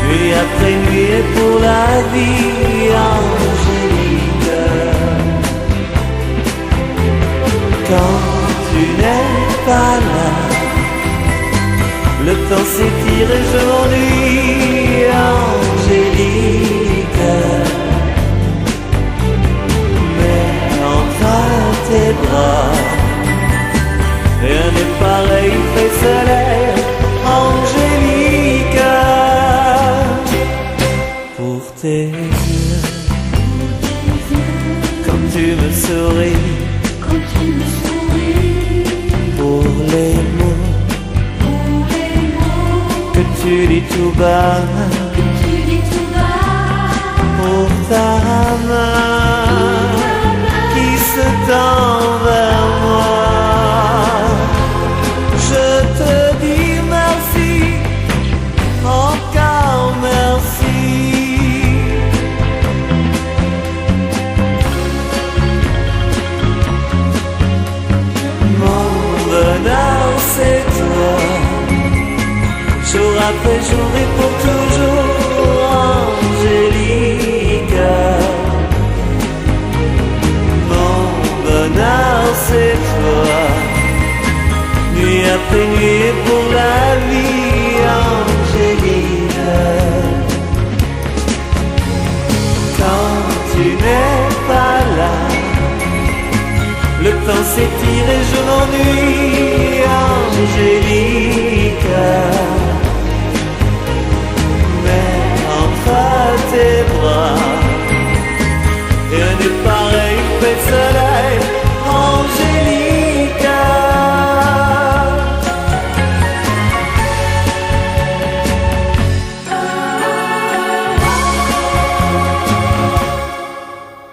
Nuit après nuit et pour la vie, Angélique. Quand tu n'es pas là, le temps s'étire et je m'ennuie, Angélique. Mais entre tes bras, rien n'est pareil, fait soleil, Angélique. Pour tes yeux, quand tu me souris, pour les mots que tu dis tout bas, pour ta main qui se tend vers moi, je te dis merci, encore merci. Mon bonheur c'est toi, jour après jour et pour toujours, Angélique. Mon bonheur c'est toi, nuit après nuit et pour la vie, Angélique. Quand tu n'es pas là, le temps s'étire et je m'ennuie, Angélique.